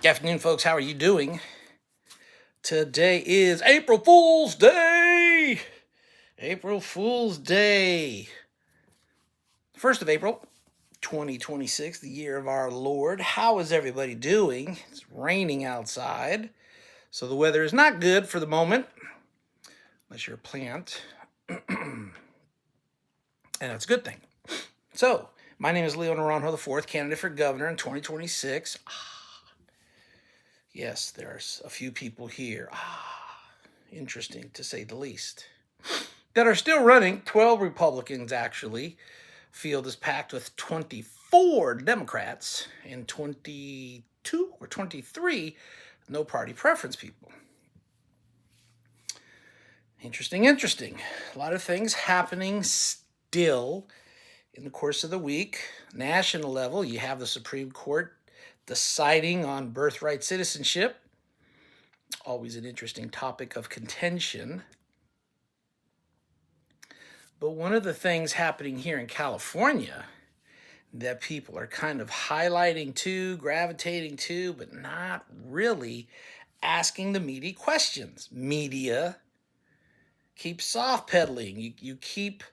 Good afternoon, folks. How are you doing? Today is April Fool's Day. April Fool's Day. 1st of April, 2026, the year of our Lord. How is everybody doing? It's raining outside, so the weather is not good for the moment, unless you're a plant. And that's a good thing. So, my name is Leo Naranjo IV, candidate for governor in 2026. Yes, there's a few people here. Interesting to say the least. That are still running. 12 Republicans, actually. Field is packed with 24 Democrats and 22 or 23 no party preference people. Interesting. A lot of things happening still in the course of the week. National level, you have the Supreme Court deciding on birthright citizenship. Always an interesting topic of contention. But one of the things happening here in California that people are kind of highlighting to, gravitating to, but not really asking the meaty questions. Media keep soft pedaling. You keep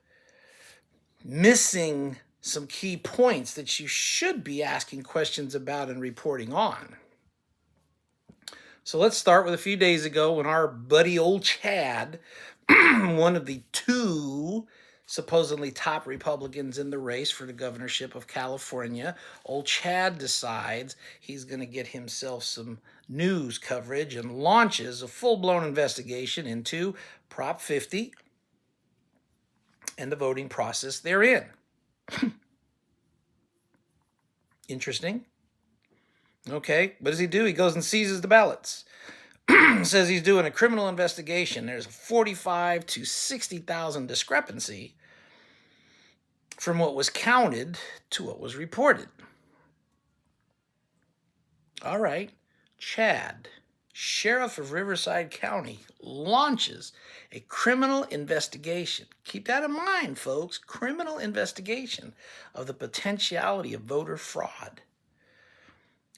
missing some key points that you should be asking questions about and reporting on. So let's start with a few days ago when our buddy old Chad, one of the two supposedly top Republicans in the race for the governorship of California, old Chad decides he's going to get himself some news coverage and launches a full-blown investigation into Prop 50 and the voting process therein. Interesting. Okay, what does he do? He goes and seizes the ballots. Says he's doing a criminal investigation. There's a 45 to 60,000 discrepancy from what was counted to what was reported. All right, Chad, sheriff of Riverside County, launches a criminal investigation. Keep that in mind, folks. Criminal investigation of the potentiality of voter fraud.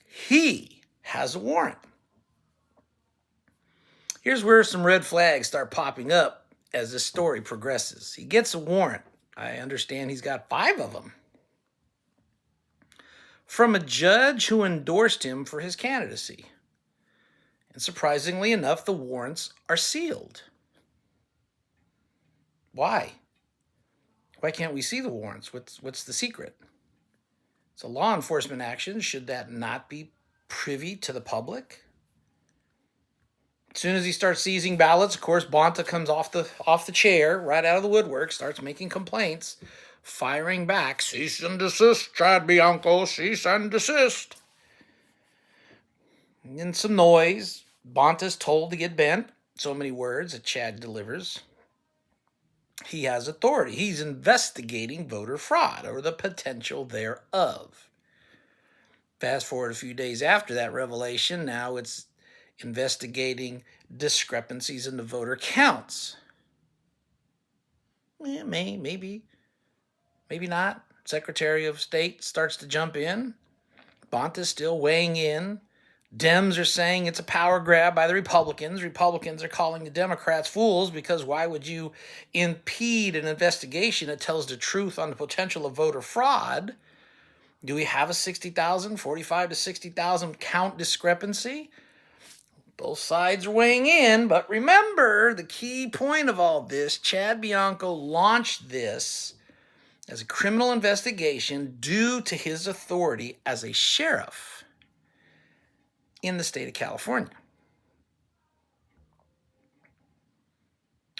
He has a warrant. Here's where some red flags start popping up as this story progresses. He gets a warrant. I understand he's got 5 of them. From a judge who endorsed him for his candidacy. And surprisingly enough, the warrants are sealed. Why? Why can't we see the warrants? What's the secret? It's a law enforcement action. Should that not be privy to the public? As soon as he starts seizing ballots, of course, Bonta comes off the chair, right out of the woodwork, starts making complaints, firing back, cease and desist, Chad Bianco, cease and desist. And some noise. Bonta's told to get bent. So many words that Chad delivers. He has authority. He's investigating voter fraud or the potential thereof. Fast forward a few days after that revelation, now it's investigating discrepancies in the voter counts. Maybe not. Secretary of State starts to jump in. Bonta's still weighing in. Dems are saying it's a power grab by the Republicans. Republicans are calling the Democrats fools because why would you impede an investigation that tells the truth on the potential of voter fraud? Do we have a 60,000, 45 to 60,000 count discrepancy? Both sides are weighing in, but remember the key point of all this, Chad Bianco launched this as a criminal investigation due to his authority as a sheriff in the state of California.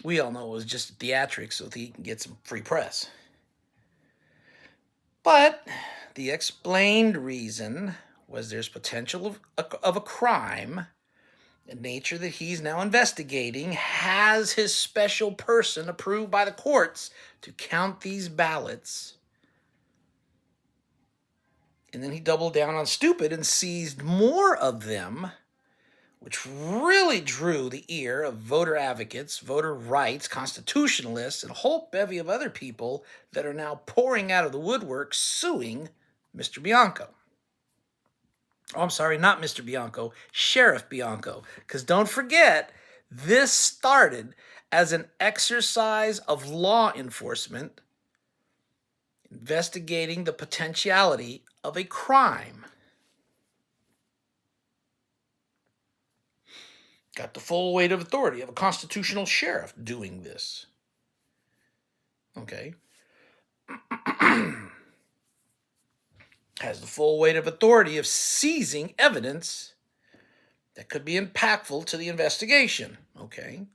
We all know it was just theatrics so that he can get some free press. But the explained reason was there's potential of a crime, the nature that he's now investigating, has his special person approved by the courts to count these ballots. And then he doubled down on stupid and seized more of them, which really drew the ear of voter advocates, voter rights, constitutionalists, and a whole bevy of other people that are now pouring out of the woodwork suing Mr. Bianco. Oh, I'm sorry, not Mr. Bianco, Sheriff Bianco. Because don't forget, this started as an exercise of law enforcement investigating the potentiality of a crime. Got the full weight of authority of a constitutional sheriff doing this. Okay. Has the full weight of authority of seizing evidence that could be impactful to the investigation. Okay.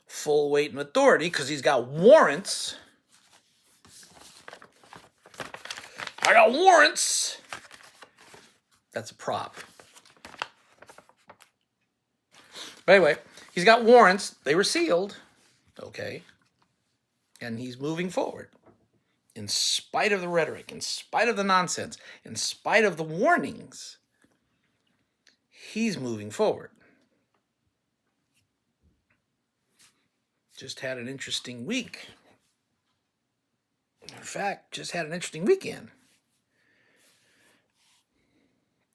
Full weight and authority because he's got warrants. I got warrants. That's a prop. But anyway, he's got warrants. They were sealed. Okay. And he's moving forward. In spite of the rhetoric, in spite of the nonsense, in spite of the warnings, he's moving forward. Just had an interesting week. In fact, just had an interesting weekend.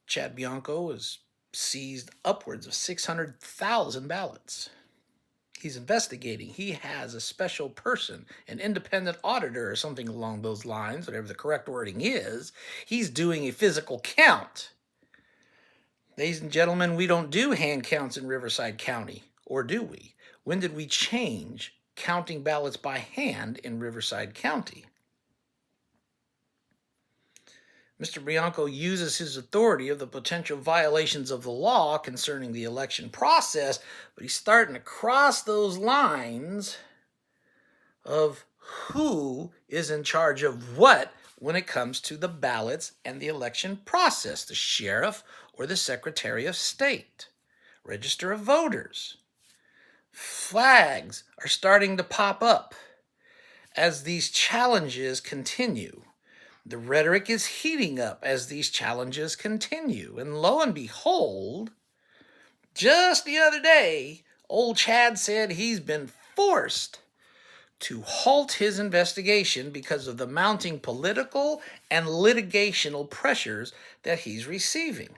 Chad Bianco has seized upwards of 600,000 ballots. He's investigating. He has a special person, an independent auditor or something along those lines, whatever the correct wording is. He's doing a physical count. Ladies and gentlemen, we don't do hand counts in Riverside County, or do we? When did we change counting ballots by hand in Riverside County? Mr. Bianco uses his authority of the potential violations of the law concerning the election process, but he's starting to cross those lines of who is in charge of what when it comes to the ballots and the election process, the sheriff or the Secretary of State, register of voters. Flags are starting to pop up as these challenges continue. The rhetoric is heating up as these challenges continue. And lo and behold, just the other day, old Chad said he's been forced to halt his investigation because of the mounting political and litigational pressures that he's receiving.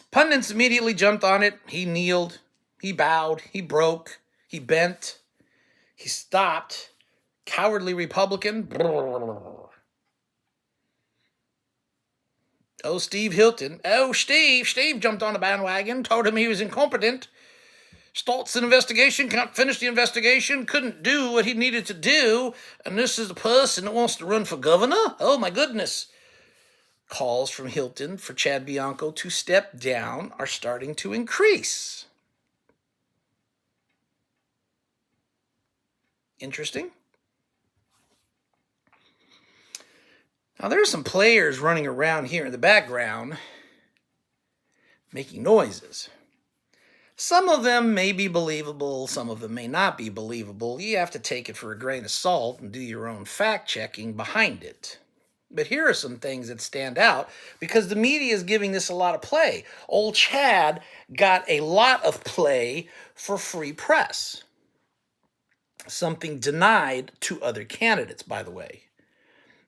Pundits immediately jumped on it. He kneeled, he bowed, he broke, he bent, he stopped. Cowardly Republican. Oh, Steve Hilton. Oh, Steve jumped on the bandwagon, told him he was incompetent. Starts an investigation, can't finish the investigation, couldn't do what he needed to do, and this is a person that wants to run for governor? Oh, my goodness. Calls from Hilton for Chad Bianco to step down are starting to increase. Interesting. Now, there are some players running around here in the background making noises. Some of them may be believable, some of them may not be believable. You have to take it for a grain of salt and do your own fact-checking behind it. But here are some things that stand out because the media is giving this a lot of play. Old Chad got a lot of play for free press. Something denied to other candidates, by the way.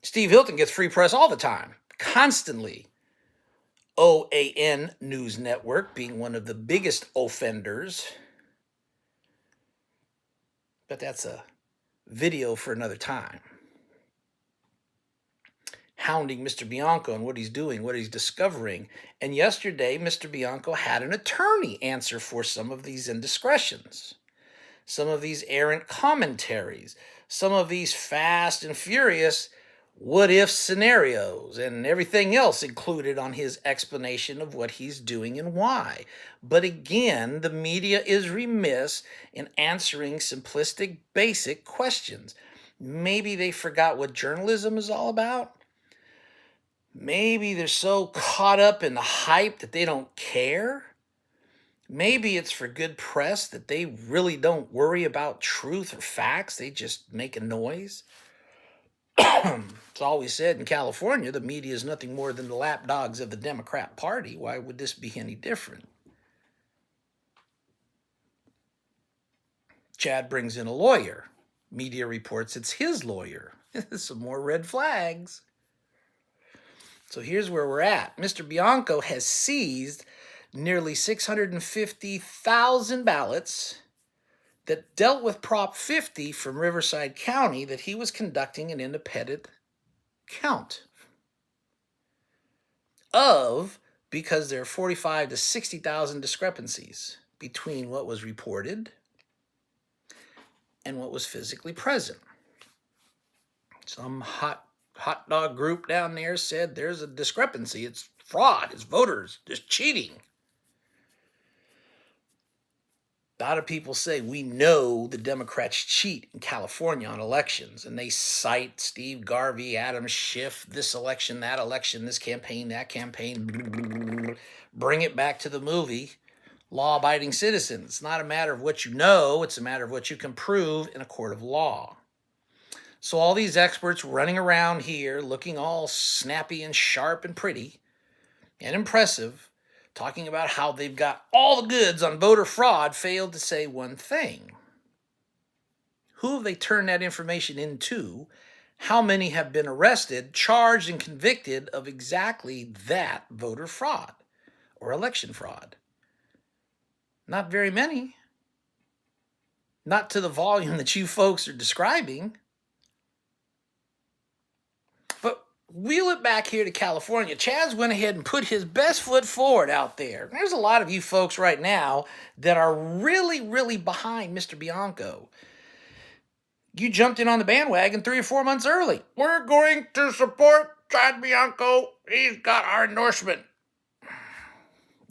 Steve Hilton gets free press all the time, constantly. OAN News Network being one of the biggest offenders. But that's a video for another time. Hounding Mr. Bianco and what he's doing, what he's discovering. And yesterday, Mr. Bianco had an attorney answer for some of these indiscretions, some of these errant commentaries, some of these fast and furious what-if scenarios and everything else included on his explanation of what he's doing and why. But again, the media is remiss in answering simplistic, basic questions. Maybe they forgot what journalism is all about. Maybe they're so caught up in the hype that they don't care. Maybe it's for good press that they really don't worry about truth or facts. They just make a noise. It's always said in California, the media is nothing more than the lapdogs of the Democrat Party. Why would this be any different? Chad brings in a lawyer. Media reports it's his lawyer. Some more red flags. So here's where we're at. Mr. Bianco has seized nearly 650,000 ballots that dealt with Prop 50 from Riverside County that he was conducting an independent count of, because there are 45 to 60,000 discrepancies between what was reported and what was physically present. Some hot dog group down there said there's a discrepancy. It's fraud. It's voters. There's cheating. A lot of people say we know the Democrats cheat in California on elections, and they cite Steve Garvey, Adam Schiff, this election, that election, this campaign, that campaign. Bring it back to the movie Law-Abiding Citizens. It's not a matter of what you know, it's a matter of what you can prove in a court of law. So all these experts running around here looking all snappy and sharp and pretty and impressive, talking about how they've got all the goods on voter fraud, failed to say one thing. Who have they turned that information into? How many have been arrested, charged, and convicted of exactly that voter fraud or election fraud? Not very many. Not to the volume that you folks are describing. But wheel it back here to California. Chaz went ahead and put his best foot forward out there. There's a lot of you folks right now that are really, really behind Mr. Bianco. You jumped in on the bandwagon 3 or 4 months early. We're going to support Chad Bianco. He's got our endorsement.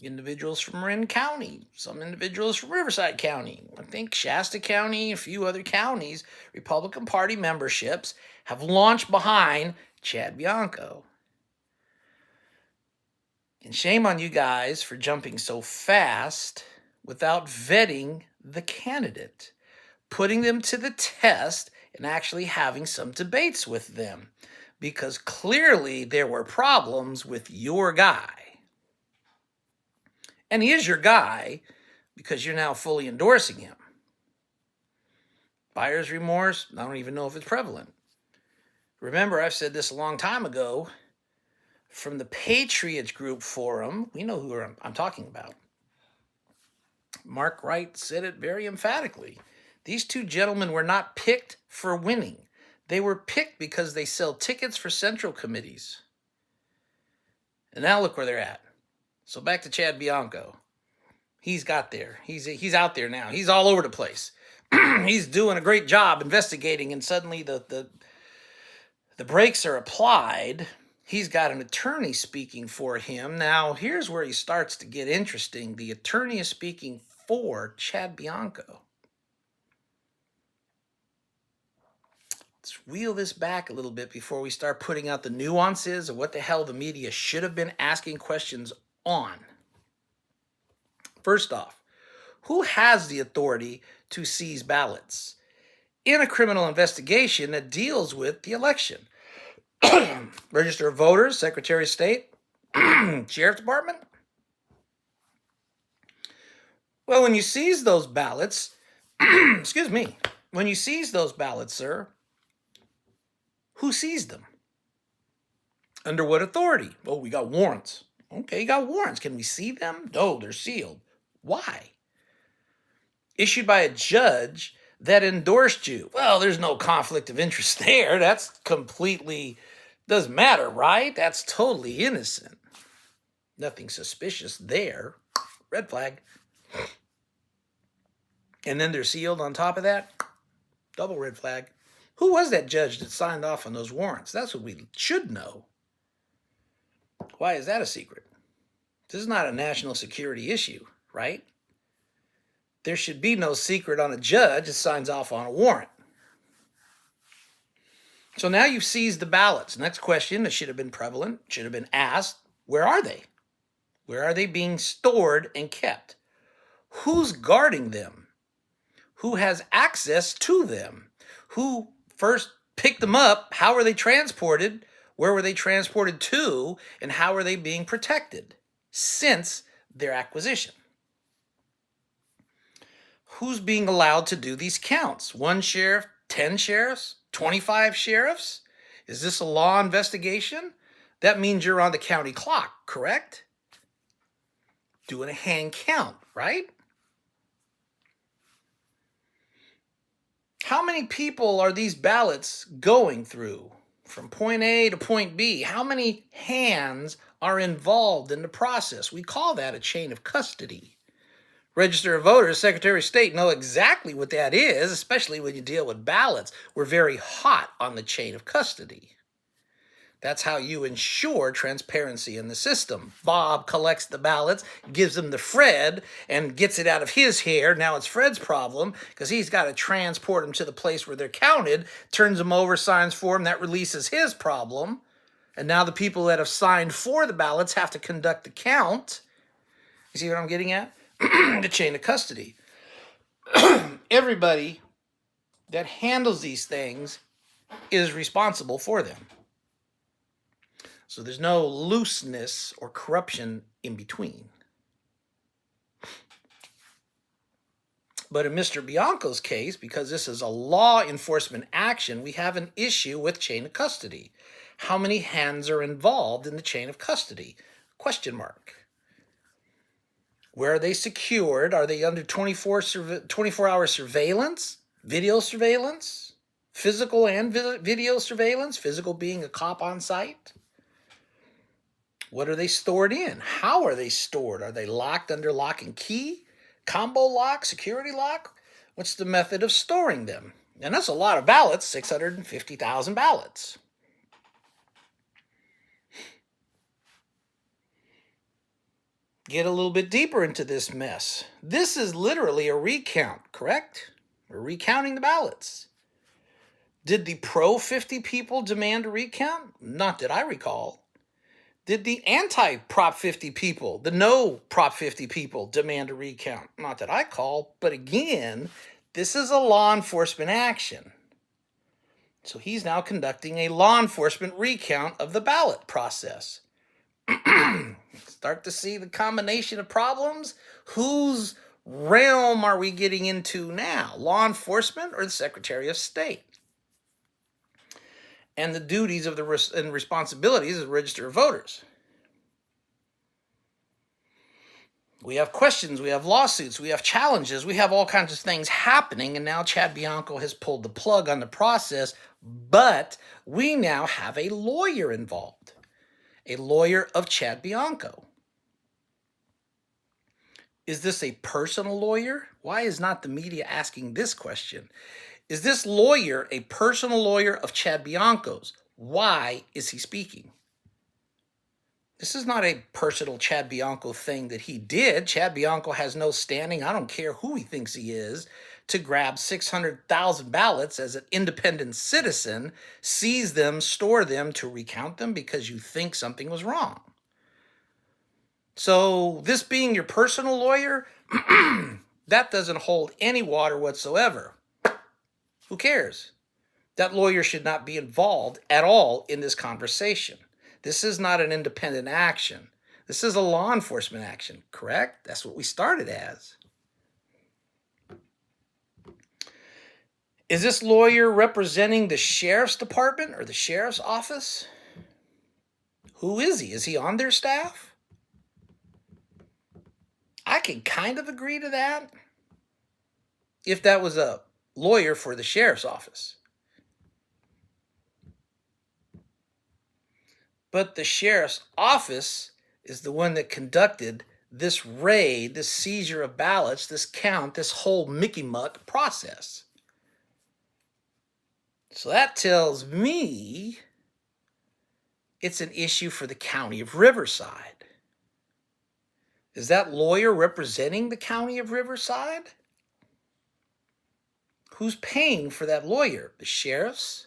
Individuals from Marin County, some individuals from Riverside County, I think Shasta County, a few other counties, Republican Party memberships have launched behind Chad Bianco. And shame on you guys for jumping so fast without vetting the candidate, putting them to the test, and actually having some debates with them, because clearly there were problems with your guy. And he is your guy because you're now fully endorsing him. Buyer's remorse, I don't even know if it's prevalent. Remember, I've said this a long time ago, from the Patriots Group Forum, we know who I'm talking about. Mark Wright said it very emphatically. These two gentlemen were not picked for winning. They were picked because they sell tickets for central committees. And now look where they're at. So back to Chad Bianco. He's got there. He's out there now. He's all over the place. He's doing a great job investigating, and suddenly the brakes are applied. He's got an attorney speaking for him. Now, here's where he starts to get interesting. The attorney is speaking for Chad Bianco. Let's wheel this back a little bit before we start putting out the nuances of what the hell the media should have been asking questions on. First off, who has the authority to seize ballots in a criminal investigation that deals with the election? Register of Voters, Secretary of State, Sheriff's Department? Well, when you seize those ballots, excuse me, when you seize those ballots, sir, who seized them? Under what authority? Oh, we got warrants. Okay, you got warrants. Can we see them? No, they're sealed. Why? Issued by a judge that endorsed you. Well, there's no conflict of interest there. That's completely, doesn't matter, right? That's totally innocent. Nothing suspicious there. Red flag. And then they're sealed on top of that. Double red flag. Who was that judge that signed off on those warrants? That's what we should know. Why is that a secret? This is not a national security issue, right? There should be no secret on a judge that signs off on a warrant. So now you've seized the ballots. Next question that should have been prevalent, should have been asked, where are they? Where are they being stored and kept? Who's guarding them? Who has access to them? Who first picked them up? How were they transported? Where were they transported to? And how are they being protected since their acquisition? Who's being allowed to do these counts? 1 sheriff, 10 sheriffs, 25 sheriffs? Is this a law investigation? That means you're on the county clock, correct? Doing a hand count, right? How many people are these ballots going through from point A to point B? How many hands are involved in the process? We call that a chain of custody. Register of Voters, Secretary of State know exactly what that is, especially when you deal with ballots. We're very hot on the chain of custody. That's how you ensure transparency in the system. Bob collects the ballots, gives them to Fred, and gets it out of his hair. Now it's Fred's problem because he's got to transport them to the place where they're counted, turns them over, signs for them. That releases his problem. And now the people that have signed for the ballots have to conduct the count. You see what I'm getting at? The chain of custody. Everybody that handles these things is responsible for them. So there's no looseness or corruption in between. But in Mr. Bianco's case, because this is a law enforcement action, we have an issue with chain of custody. How many hands are involved in the chain of custody? Question mark. Where are they secured? Are they under 24-hour surveillance, video surveillance, physical and video surveillance, physical being a cop on site? What are they stored in? How are they stored? Are they locked under lock and key? Combo lock? Security lock? What's the method of storing them? And that's a lot of ballots, 650,000 ballots. Get a little bit deeper into this mess. This is literally a recount, correct? We're recounting the ballots. Did the pro-50 people demand a recount? Not that I recall. Did the anti-Prop 50 people, the no-Prop 50 people, demand a recount? Not that I call, but again, this is a law enforcement action. So he's now conducting a law enforcement recount of the ballot process. Start to see the combination of problems. Whose realm are we getting into now? Law enforcement or the Secretary of State? And the duties of and responsibilities of the Register of Voters. We have questions, we have lawsuits, we have challenges, we have all kinds of things happening, and now Chad Bianco has pulled the plug on the process, but we now have a lawyer involved, a lawyer of Chad Bianco. Is this a personal lawyer? Why is not the media asking this question? Is this lawyer a personal lawyer of Chad Bianco's? Why is he speaking? This is not a personal Chad Bianco thing that he did. Chad Bianco has no standing, I don't care who he thinks he is, to grab 600,000 ballots as an independent citizen, seize them, store them, to recount them because you think something was wrong. So this being your personal lawyer, that doesn't hold any water whatsoever. Who cares? That lawyer should not be involved at all in this conversation. This is not an independent action. This is a law enforcement action, correct? That's what we started as. Is this lawyer representing the sheriff's department or the sheriff's office? Who is he? Is he on their staff? I can kind of agree to that if that was a lawyer for the sheriff's office. But the sheriff's office is the one that conducted this raid, this seizure of ballots, this count, this whole Mickey Muck process. So that tells me it's an issue for the county of Riverside. Is that lawyer representing the county of Riverside? Who's paying for that lawyer? The sheriff's,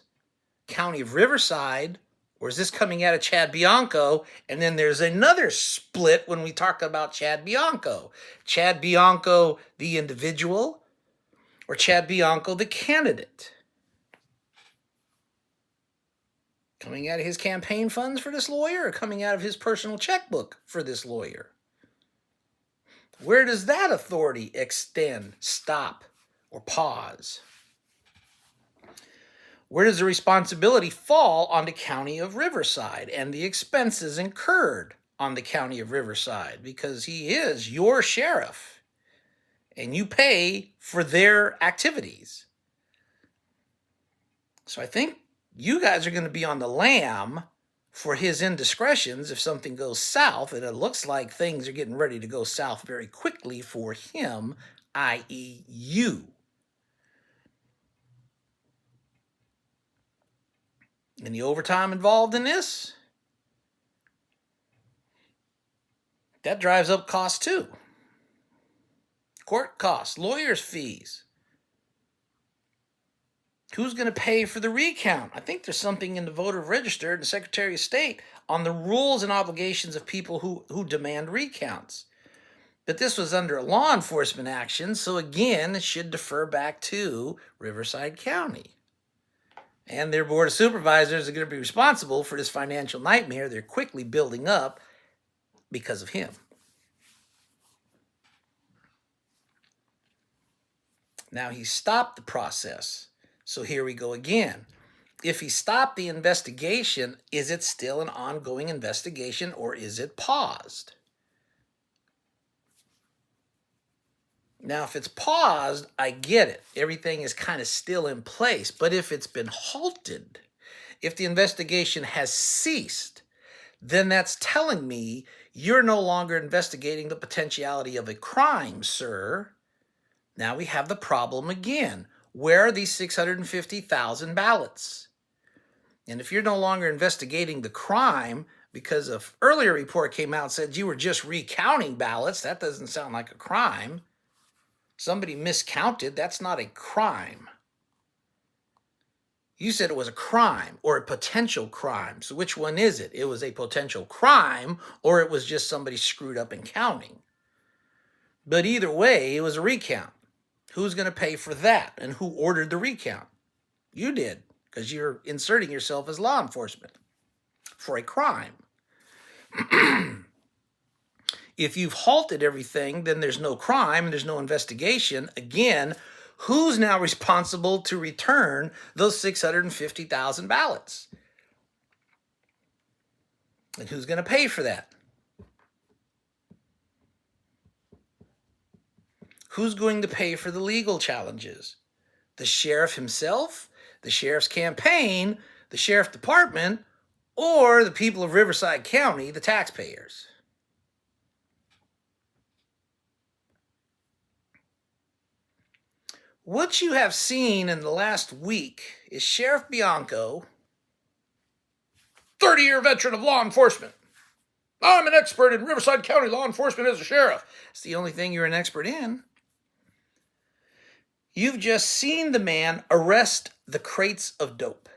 county of Riverside, or is this coming out of Chad Bianco? And then there's another split when we talk about Chad Bianco. Chad Bianco, the individual, or Chad Bianco, the candidate? Coming out of his campaign funds for this lawyer, or coming out of his personal checkbook for this lawyer? Where does that authority extend, stop, or pause? Where does the responsibility fall on the county of Riverside and the expenses incurred on the county of Riverside? Because he is your sheriff and you pay for their activities. So I think you guys are going to be on the lam for his indiscretions if something goes south, and it looks like things are getting ready to go south very quickly for him, i.e. you. Any overtime involved in this? That drives up costs too. Court costs, lawyers' fees. Who's going to pay for the recount? I think there's something in the voter register and the Secretary of State on the rules and obligations of people who demand recounts. But this was under a law enforcement action, so again, it should defer back to Riverside County. And their Board of Supervisors are going to be responsible for this financial nightmare they're quickly building up because of him. Now he stopped the process. So here we go again. If he stopped the investigation, is it still an ongoing investigation or is it paused? Now, if it's paused, I get it. Everything is kind of still in place. But if it's been halted, if the investigation has ceased, then that's telling me you're no longer investigating the potentiality of a crime, sir. Now we have the problem again. Where are these 650,000 ballots? And if you're no longer investigating the crime, because an earlier report came out and said you were just recounting ballots, that doesn't sound like a crime. Somebody miscounted, that's not a crime. You said it was a crime or a potential crime. So which one is it? It was a potential crime or it was just somebody screwed up in counting. But either way, it was a recount. Who's going to pay for that? And who ordered the recount? You did, because you're inserting yourself as law enforcement for a crime. If you've halted everything, then there's no crime and there's no investigation. Again, who's now responsible to return those 650,000 ballots? And who's going to pay for that? Who's going to pay for the legal challenges? The sheriff himself, the sheriff's campaign, the sheriff department, or the people of Riverside County, the taxpayers? What you have seen in the last week is Sheriff Bianco, 30-year veteran of law enforcement. I'm an expert in Riverside County law enforcement as a sheriff. It's the only thing you're an expert in. You've just seen the man arrest the crates of dope.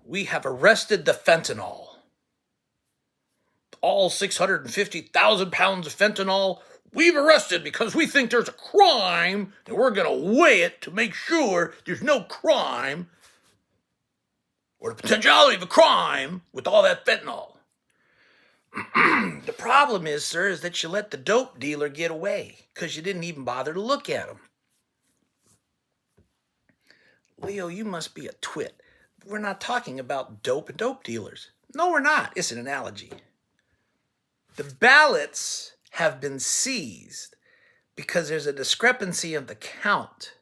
We have arrested the fentanyl. All 650,000 pounds of fentanyl we've arrested because we think there's a crime and we're going to weigh it to make sure there's no crime or the potentiality of a crime with all that fentanyl. The problem is, sir, is that you let the dope dealer get away because you didn't even bother to look at him. Leo, you must be a twit. We're not talking about dope and dope dealers. No, we're not. It's an analogy. The ballots have been seized because there's a discrepancy of the count.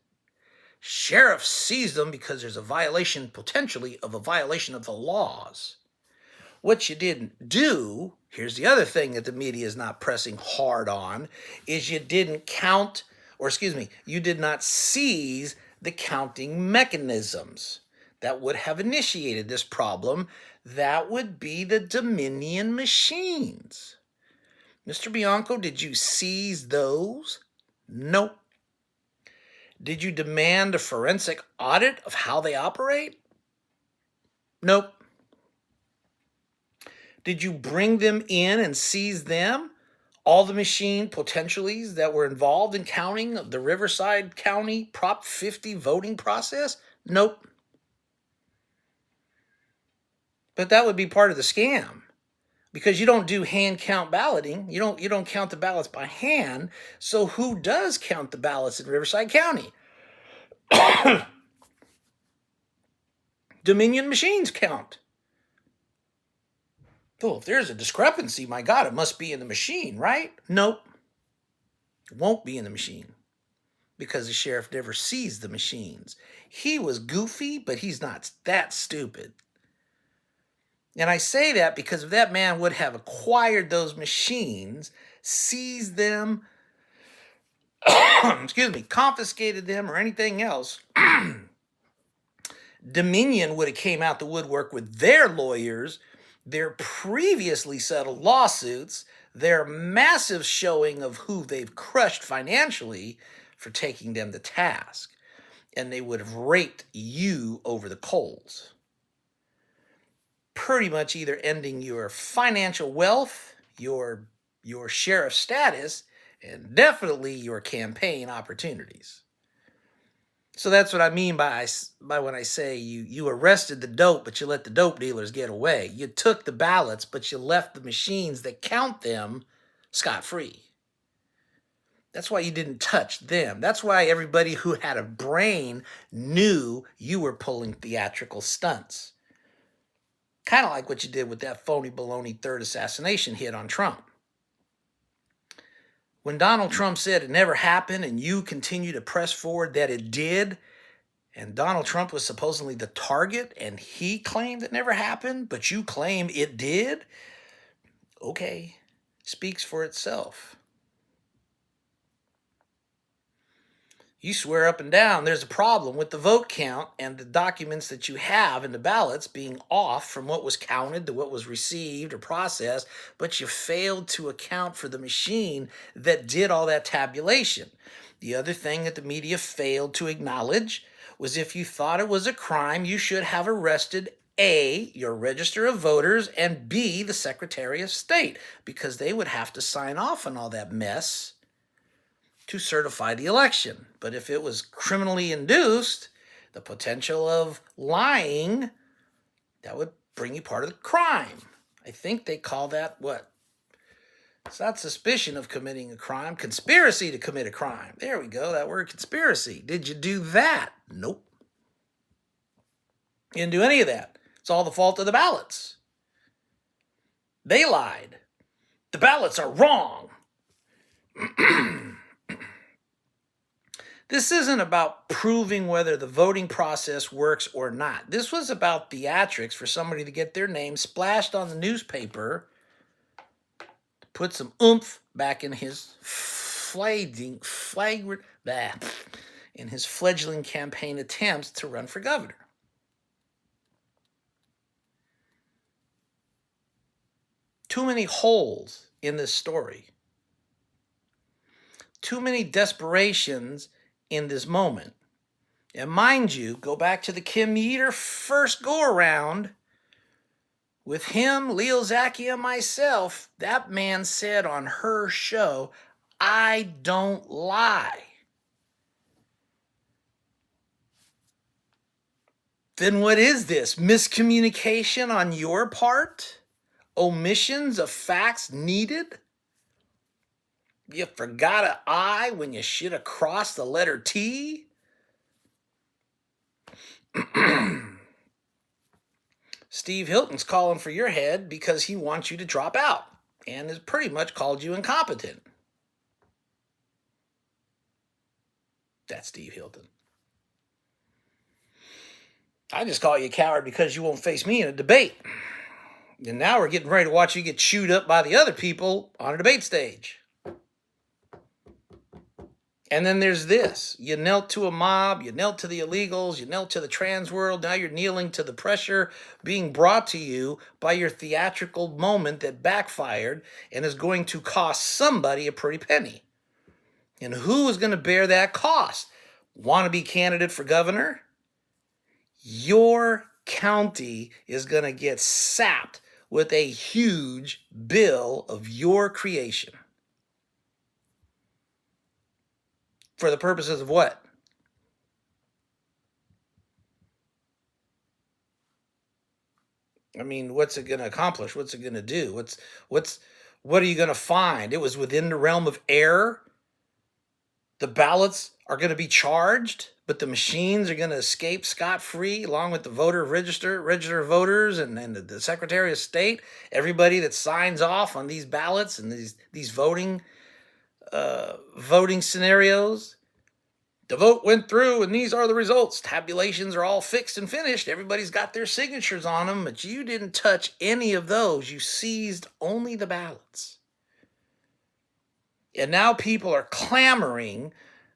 Sheriff seized them because there's a violation, potentially, of a violation of the laws. What you didn't do, here's the other thing that the media is not pressing hard on, is you didn't count, you did not seize the counting mechanisms that would have initiated this problem. That would be the Dominion machines. Mr. Bianco, did you seize those? Nope. Did you demand a forensic audit of how they operate? Nope. Did you bring them in and seize them? All the machine potentialities that were involved in counting the Riverside County Prop 50 voting process? Nope. But that would be part of the scam because you don't do hand count balloting. You don't count the ballots by hand. So who does count the ballots in Riverside County? Dominion machines count. Oh, if there's a discrepancy, my God, it must be in the machine, right? Nope. It won't be in the machine because the sheriff never sees the machines. He was goofy, but he's not that stupid. And I say that because if that man would have acquired those machines, seized them, excuse me, confiscated them or anything else, Dominion would have came out the woodwork with their lawyers, their previously settled lawsuits, their massive showing of who they've crushed financially for taking them to task. And they would have raked you over the coals. Pretty much either ending your financial wealth, your sheriff status, and definitely your campaign opportunities. So that's what I mean by when I say you arrested the dope, but you let the dope dealers get away. You took the ballots, but you left the machines that count them scot-free. That's why you didn't touch them. That's why everybody who had a brain knew you were pulling theatrical stunts. Kind of like what you did with that phony baloney third assassination hit on Trump. When Donald Trump said it never happened and you continue to press forward that it did, and Donald Trump was supposedly the target and he claimed it never happened, but you claim it did, okay, speaks for itself. You swear up and down there's a problem with the vote count and the documents that you have in the ballots being off from what was counted to what was received or processed, but you failed to account for the machine that did all that tabulation. The other thing that the media failed to acknowledge was if you thought it was a crime, you should have arrested A, your register of voters, and B, the Secretary of State, because they would have to sign off on all that mess to certify the election. But if it was criminally induced, the potential of lying, that would bring you part of the crime. I think they call that what? It's not suspicion of committing a crime, conspiracy to commit a crime. There we go, that word conspiracy. Did you do that? Nope. You didn't do any of that. It's all the fault of the ballots. They lied. The ballots are wrong. This isn't about proving whether the voting process works or not. This was about theatrics for somebody to get their name splashed on the newspaper, to put some oomph back in his fledgling campaign attempts to run for governor. Too many holes in this story. Too many desperations in this moment. And mind you, go back to the Kim Yeater first go-around. With him, Leo Zaki, and myself, that man said on her show, I don't lie. Then what is this? Miscommunication on your part? Omissions of facts needed? You forgot an I when you should have crossed the letter T? Steve Hilton's calling for your head because he wants you to drop out and has pretty much called you incompetent. That's Steve Hilton. I just call you a coward because you won't face me in a debate. And now we're getting ready to watch you get chewed up by the other people on a debate stage. And then there's this. You knelt to a mob, you knelt to the illegals, you knelt to the trans world. Now you're kneeling to the pressure being brought to you by your theatrical moment that backfired and is going to cost somebody a pretty penny. And who is going to bear that cost? Wannabe candidate for governor? Your county is going to get sapped with a huge bill of your creation. For the purposes of what? I mean, what's it going to accomplish? What's it going to do? What are you going to find? It was within the realm of error The ballots are going to be charged, but the machines are going to escape scot-free along with the register voters and the Secretary of State, everybody that signs off on these ballots and these voting scenarios. The vote went through and these are the results. Tabulations are all fixed and finished. Everybody's got their signatures on them, but you didn't touch any of those. You seized only the ballots. And now people are clamoring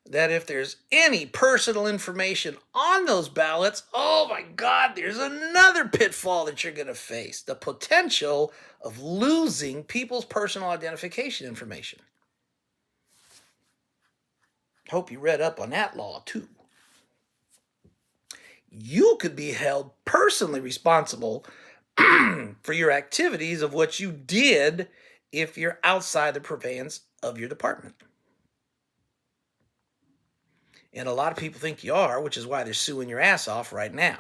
that if there's any personal information on those ballots, oh my God, there's another pitfall that you're going to face. The potential of losing people's personal identification information. Hope you read up on that law too. You could be held personally responsible for your activities of what you did if you're outside the purveyance of your department. And a lot of people think you are, which is why they're suing your ass off right now.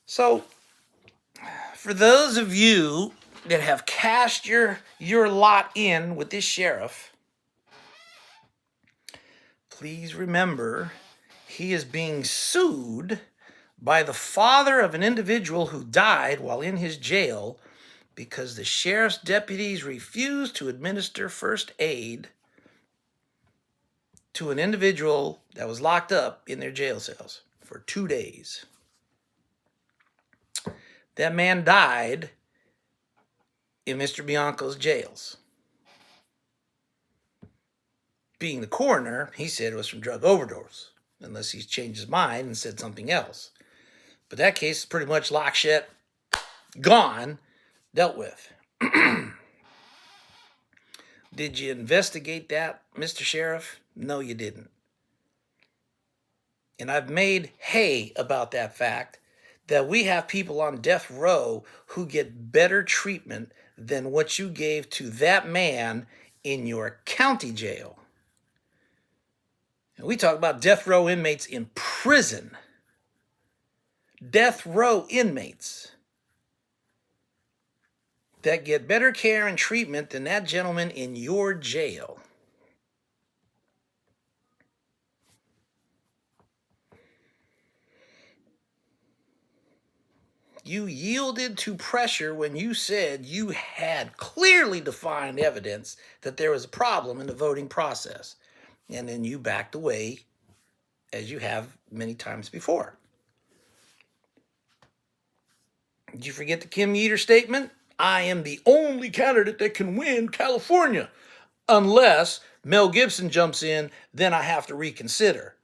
So, for those of you that have cashed your lot in with this sheriff, please remember he is being sued by the father of an individual who died while in his jail because the sheriff's deputies refused to administer first aid to an individual that was locked up in their jail cells for 2 days. That man died in Mr. Bianco's jails. Being the coroner, he said it was from drug overdose, unless he's changed his mind and said something else. But that case is pretty much locked shut, gone, dealt with. Did you investigate that, Mr. Sheriff? No, you didn't. And I've made hay about that fact that we have people on death row who get better treatment than what you gave to that man in your county jail. And we talk about death row inmates in prison. Death row inmates that get better care and treatment than that gentleman in your jail. You yielded to pressure when you said you had clearly defined evidence that there was a problem in the voting process. And then you backed away, as you have many times before. Did you forget the Kim Yeater statement? I am the only candidate that can win California. Unless Mel Gibson jumps in, then I have to reconsider.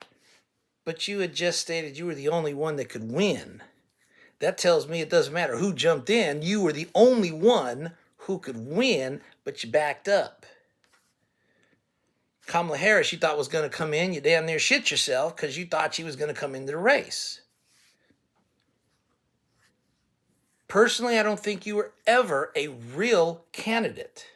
But you had just stated you were the only one that could win. That tells me it doesn't matter who jumped in. You were the only one who could win, but you backed up. Kamala Harris, you thought was going to come in. You damn near shit yourself because you thought she was going to come into the race. Personally, I don't think you were ever a real candidate.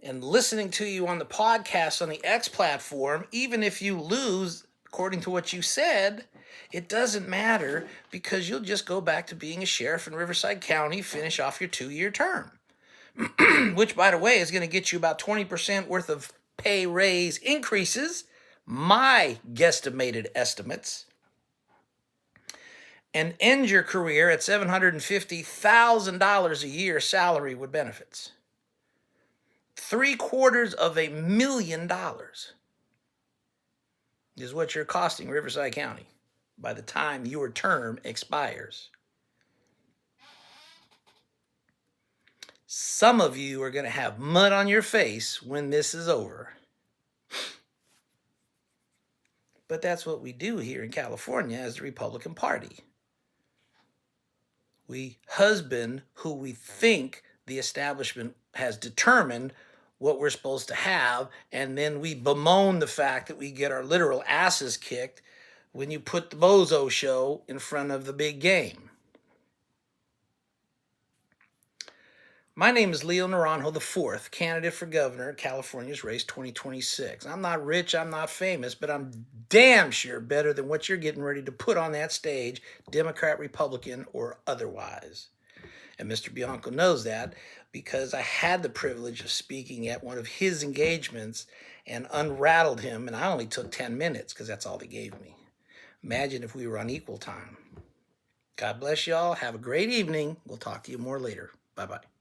And listening to you on the podcast on the X platform, even if you lose, according to what you said, it doesn't matter because you'll just go back to being a sheriff in Riverside County, finish off your 2-year term. Which, by the way, is going to get you about 20% worth of pay raise increases, my guesstimated estimates, and end your career at $750,000 a year salary with benefits. $750,000 is what you're costing Riverside County by the time your term expires. Some of you are going to have mud on your face when this is over. But that's what we do here in California as the Republican Party. We husband who we think the establishment has determined what we're supposed to have, and then we bemoan the fact that we get our literal asses kicked when you put the bozo show in front of the big game. My name is Leo Naranjo IV, candidate for governor, California's race 2026. I'm not rich, I'm not famous, but I'm damn sure better than what you're getting ready to put on that stage, Democrat, Republican, or otherwise. And Mr. Bianco knows that because I had the privilege of speaking at one of his engagements and unrattled him, and I only took 10 minutes because that's all they gave me. Imagine if we were on equal time. God bless y'all. Have a great evening. We'll talk to you more later. Bye-bye.